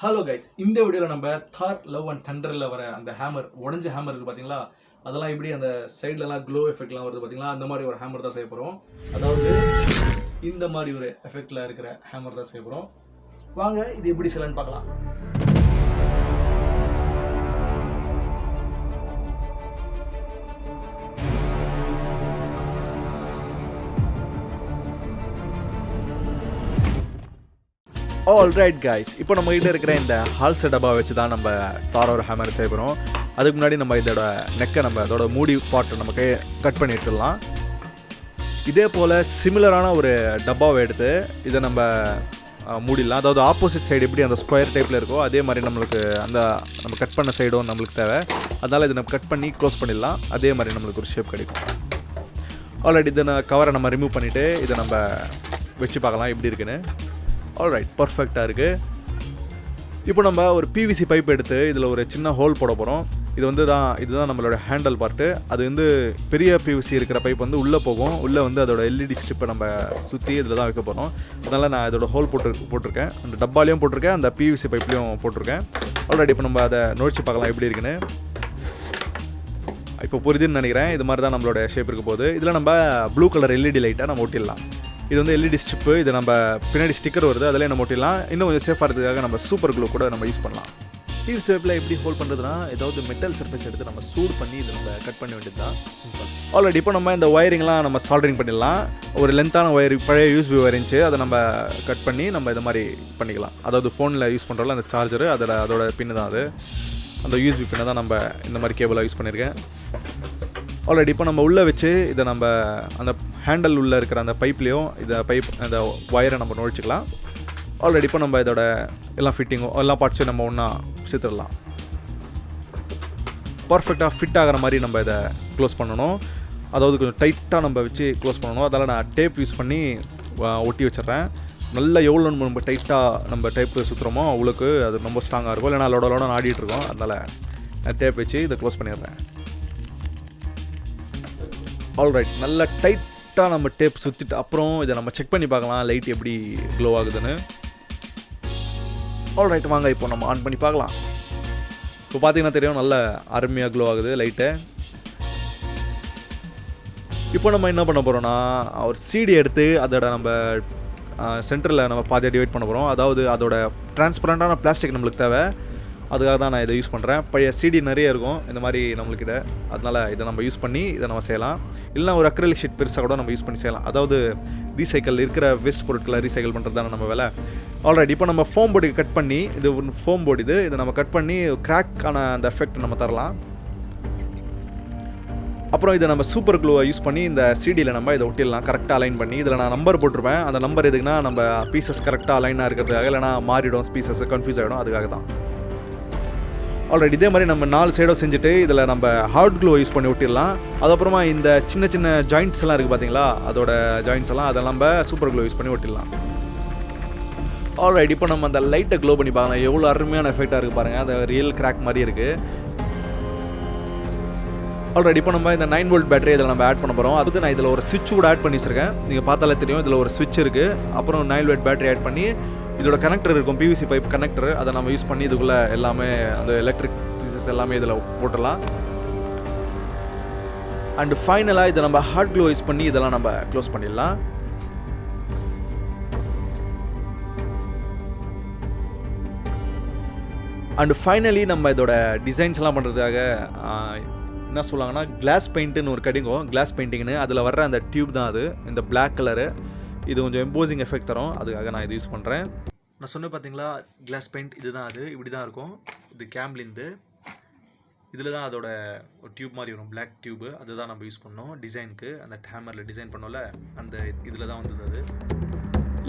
Hello guys, இந்த வீடியோவில் நம்ம தார் லவ் அண்ட் தண்டரில் வர அந்த ஹேமர், உடஞ்ச ஹேமர் இருக்குது பார்த்தீங்களா? அதெல்லாம் எப்படி அந்த சைட்லலாம் க்ளோ எஃபெக்ட்லாம் வருது பார்த்தீங்களா? அந்த மாதிரி ஒரு ஹேமர் தான் செய்ய போகிறோம். அதாவது இந்த மாதிரி ஒரு எஃபெக்டில் இருக்கிற ஹேமர் தான் செய்ய போகிறோம். வாங்க இது எப்படி செய்யலான்னு பார்க்கலாம். ஆல்ரைட் கைஸ், இப்போ நம்ம கிட்ட இருக்கிற இந்த ஹால்சர் டப்பா வச்சு தான் நம்ம தாரோட ஹேமர் செய்ய போகிறோம். அதுக்கு முன்னாடி நம்ம இதோட நெக்கை நம்ம அதோட மூடி பாட்டை நமக்கு கட் பண்ணி எடுத்துடலாம். இதே போல் சிமிலரான ஒரு டப்பாவை எடுத்து இதை நம்ம மூடிடலாம். அதாவது ஆப்போசிட் சைடு எப்படி அந்த ஸ்கொயர் டைப்பில் இருக்கோ அதே மாதிரி நம்மளுக்கு அந்த நம்ம கட் பண்ண சைடும் நம்மளுக்கு தேவை. அதனால் இதை நம்ம கட் பண்ணி க்ளோஸ் பண்ணிடலாம். அதே மாதிரி நம்மளுக்கு ஒரு ஷேப் கிடைக்கும். ஆல்ரெடி இதை கவரை நம்ம ரிமூவ் பண்ணிவிட்டு இதை நம்ம வச்சு பார்க்கலாம் எப்படி இருக்குன்னு. ஆல்ரைட், பர்ஃபெக்டாக இருக்குது. இப்போ நம்ம ஒரு பிவிசி பைப் எடுத்து இதில் ஒரு சின்ன ஹோல் போட போகிறோம். இதுதான் நம்மளோட ஹேண்டல் பார்ட்டு. அது பெரிய பிவிசி இருக்கிற பைப் உள்ளே போகும். உள்ளே அதோட எல்இடி ஸ்ட்ரிப்பை நம்ம சுற்றி இதில் தான் வைக்க போகிறோம். அதனால் நான் இதோட ஹோல் போட்டிருக்கேன். அந்த டப்பாலையும் போட்டிருக்கேன், அந்த பிவிசி பைப்லேயும் போட்டிருக்கேன். ஆல்ரெடி இப்போ நம்ம அதை நோய்ச்சி பார்க்கலாம் எப்படி இருக்குன்னு. இப்போ புரியுதுன்னு நினைக்கிறேன். இது மாதிரி தான் நம்மளோட ஷேப் இருக்க போகுது. இதில் நம்ம ப்ளூ கலர் எல்இடி லைட்டாக நம்ம ஒட்டிடலாம். இது எல்இடி ஸ்ட்ரிப்பு. இது நம்ம பின்னாடி ஸ்டிக்கர் வருது, அதில் நம்ம ஒட்டிடலாம். இன்னும் கொஞ்சம் சேஃபாக இருக்கிறதுக்காக நம்ம சூப்பர் க்ளூ கூட நம்ம யூஸ் பண்ணலாம். பிவிசி பைப்பில் எப்படி ஹோல்ட் பண்ணுறதுனா, ஏதாவது மெட்டல் சர்ஃபேஸ் எடுத்து நம்ம சூடு பண்ணி இதை நம்ம கட் பண்ண வேண்டியது தான். சிம்பிள். ஆல்ரெடி இப்போ நம்ம இந்த ஒயரிங்லாம் நம்ம சால்டரிங் பண்ணிடலாம். ஒரு லென்த்தான ஒயர், பழைய யூஎஸ்பி ஒயர் இருந்துச்சு, அதை நம்ம கட் பண்ணி நம்ம இது மாதிரி பண்ணிக்கலாம். அதாவது ஃபோனில் யூஸ் பண்ணுறோம்ல அந்த சார்ஜரு, அதோட பின்னு தான் அது. அந்த யூஎஸ்பி பின்னை தான் நம்ம இந்த மாதிரி கேபிளாக யூஸ் பண்ணியிருக்கேன். ஆல்ரெடி இப்போ நம்ம உள்ளே வச்சு இதை நம்ம அந்த ஹேண்டல் உள்ளே இருக்கிற அந்த பைப்லேயும் அந்த ஒயரை நம்ம நுழைச்சிக்கலாம். ஆல்ரெடி இப்போ நம்ம இதோட எல்லாம் ஃபிட்டிங்கும் எல்லா பார்ட்ஸையும் நம்ம ஒன்றா சேர்த்துடலாம். பர்ஃபெக்டாக ஃபிட் ஆகிற மாதிரி நம்ம இதை க்ளோஸ் பண்ணணும். அதாவது கொஞ்சம் டைட்டாக நம்ம வச்சு க்ளோஸ் பண்ணணும். அதனால் நான் டேப் யூஸ் பண்ணி ஒட்டி வச்சிட்றேன். நல்லா எவ்வளோ நம்ம டைட்டாக டேப்பு சுற்றுறோமோ அவ்வளோக்கு அது ரொம்ப ஸ்ட்ராங்காக இருக்கும். இல்லைனா லோட ஆடிட்டுருக்கோம். அதனால் நான் டேப் வச்சு இதை க்ளோஸ் பண்ணிடுறேன். ஆல்ரைட், நல்லா டைட்டாக நம்ம டேப் சுற்றிட்டு அப்புறம் இதை நம்ம செக் பண்ணி பார்க்கலாம் லைட் எப்படி க்ளோ ஆகுதுன்னு. ஆல்ரைட், வாங்க இப்போ நம்ம ஆன் பண்ணி பார்க்கலாம். இப்போ பார்த்தீங்கன்னா தெரியும், நல்ல அருமையாக க்ளோ ஆகுது லைட்டு. இப்போ நம்ம என்ன பண்ண போகிறோம்னா, ஒரு சிடி எடுத்து அதோட நம்ம சென்டரில் நம்ம பாதியாக டிவைட் பண்ண போகிறோம். அதாவது அதோட டிரான்ஸ்பரண்டான பிளாஸ்டிக் நம்மளுக்கு தேவை. அதுக்காக தான் நான் இதை யூஸ் பண்ணுறேன். பழைய சிடி நிறைய இருக்கும் இந்த மாதிரி நம்மளுக்கிட்ட. அதனால் இதை நம்ம யூஸ் பண்ணி இதை நம்ம செய்யலாம். இல்லைனா ஒரு அக்ரிலிக் ஷீட் பெருசாக கூட நம்ம யூஸ் பண்ணி செய்யலாம். அதாவது ரீசைக்கிள் இருக்கிற வேஸ்ட் பொருட்களை ரீசைக்கிள் பண்ணுறது தானே நம்ம வேலை. ஆல்ரெடி இப்போ நம்ம ஃபோம் போர்டுக்கு கட் பண்ணி, இது ஒரு ஃபோம் போர்டு, இதை நம்ம கட் பண்ணி கிராக்கான அந்த எஃபெக்ட் நம்ம தரலாம். அப்புறம் இதை நம்ம சூப்பர் க்ளூவை யூஸ் பண்ணி இந்த சிடியில் நம்ம இதை ஒட்டிடலாம். கரெக்டாக அலைன் பண்ணி இதில் நான் நம்பர் போட்டிருப்பேன். அந்த நம்பர் எதுக்குன்னா நம்ம பீசஸ் கரெக்டாக அலைனாக இருக்கிறதுக்காக, இல்லைனா மாறிடும் பீசஸ், கன்ஃபியூஸ் ஆகிடும், அதுக்காக தான். ஆல்ரெடி இதே மாதிரி நம்ம 4 சைடும் செஞ்சுட்டு இதில் நம்ம ஹார்ட் க்ளூ யூஸ் பண்ணி ஒட்டிடலாம். அதுக்கப்புறமா இந்த சின்ன சின்ன ஜாயிண்ட்ஸ் எல்லாம் இருக்குது பார்த்தீங்களா, அதோட ஜாயிண்ட்ஸ் எல்லாம் அதெல்லாம் நம்ம சூப்பர் க்ளூ யூஸ் பண்ணி ஒட்டிடலாம். ஆல்ரைட், இப்போ நம்ம அந்த லைட்டை க்ளோ பண்ணி பார்க்கலாம். எவ்வளோ அருமையான எஃபெக்டாக இருக்குது பாருங்கள். அது ரியல் கிராக் மாதிரி இருக்குது. ஆல்ரெடி இப்போ நம்ம இந்த 9 வோல்ட் பேட்டரி இதில் நம்ம ஆட் பண்ண போகிறோம். அதுக்கு நான் இதில் ஒரு சுவிட்ச் கூட ஆட் பண்ணி வச்சுருக்கேன். நீங்கள் பார்த்தாலே தெரியும், இதில் ஒரு சுவிட்ச் இருக்குது. அப்புறம் 9 வோல்ட் பேட்டரி ஆட் பண்ணி இதோட கனெக்டர் இருக்கும், பிவிசி பைப் கனெக்டர், அதை நம்ம யூஸ் பண்ணி இதுக்குள்ளே எல்லாமே அந்த எலக்ட்ரிக் பீசஸ் எல்லாமே இதில் போட்டுடலாம். அண்ட் ஃபைனலாக இதை நம்ம ஹார்ட் க்ளூ யூஸ் பண்ணி இதெல்லாம் நம்ம க்ளோஸ் பண்ணிடலாம். அண்ட் ஃபைனலி நம்ம இதோட டிசைன்ஸ்லாம் பண்ணுறதுக்காக என்ன சொல்லுவாங்கன்னா, கிளாஸ் பெயிண்ட்டுன்னு ஒரு கிடைக்கும், கிளாஸ் பெயிண்டிங்னு. அதில் வர்ற அந்த டியூப் தான் அது, இந்த பிளாக் கலரு. இது கொஞ்சம் எம்போசிங் எஃபெக்ட் தரும், அதுக்காக நான் இது யூஸ் பண்ணுறேன். நான் சொன்னேன் பார்த்தீங்களா, கிளாஸ் பெயிண்ட் இதுதான். அது இப்படி தான் இருக்கும். இது கேம்லிந்து. இதில் தான் அதோட ஒரு டியூப் மாதிரி வரும், பிளாக் டியூபு. அதுதான் நம்ம யூஸ் பண்ணோம் டிசைனுக்கு. அந்த ஹேமரில் டிசைன் பண்ணோம்ல, அந்த இதில் தான் வந்தது அது.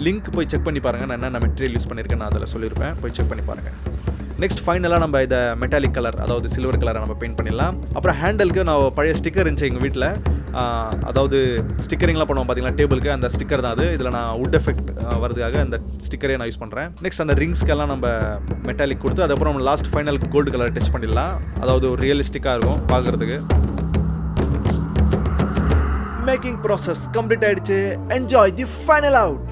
லிங்க் போய் செக் பண்ணி பாருங்கள். நான் என்னென்ன மெட்டீரியல் யூஸ் பண்ணியிருக்கேன் நான் அதில் சொல்லியிருப்பேன், போய் செக் பண்ணி பாருங்கள். நெக்ஸ்ட் ஃபைனலாக நம்ம இதை மெட்டாலிக் கலர், அதாவது சில்வர் கலரை நம்ம பெயிண்ட் பண்ணிடலாம். அப்புறம் ஹேண்டலுக்கு நான் பழைய ஸ்டிக்கர் இருந்துச்சு எங்கள் வீட்டில். அதாவது ஸ்டிக்கரிங்லாம் பண்ணுவோம் பார்த்தீங்களா டேபிளுக்கு, அந்த ஸ்டிக்கர் தான் அது. இதில் நான் வுட் எஃபெக்ட் வரதுக்காக அந்த ஸ்டிக்கரே நான் யூஸ் பண்ணுறேன். நெக்ஸ்ட் அந்த ரிங்ஸ்க்கெல்லாம் நம்ம மெட்டாலிக் கொடுத்து அதுக்கப்புறம் நம்ம last final gold colour touch பண்ணிடலாம். அதாவது ஒரு ரியலிஸ்டிக்காக இருக்கும் பார்க்குறதுக்கு. மேக்கிங் ப்ராசஸ் கம்ப்ளீட் ஆகிடுச்சு. Enjoy the final out.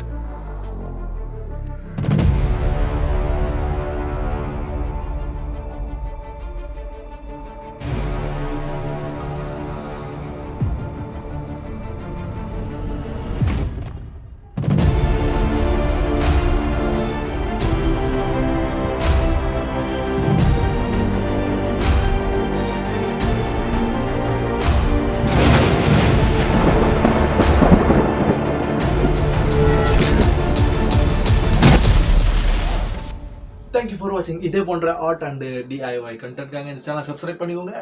Thank you for வாட்சிங். இதே போன்ற ஆர்ட் அண்ட் டிஐஒய் கண்டென்ட்காக இந்த சேனல் சப்ஸ்கிரைப் பண்ணிக்கோங்க.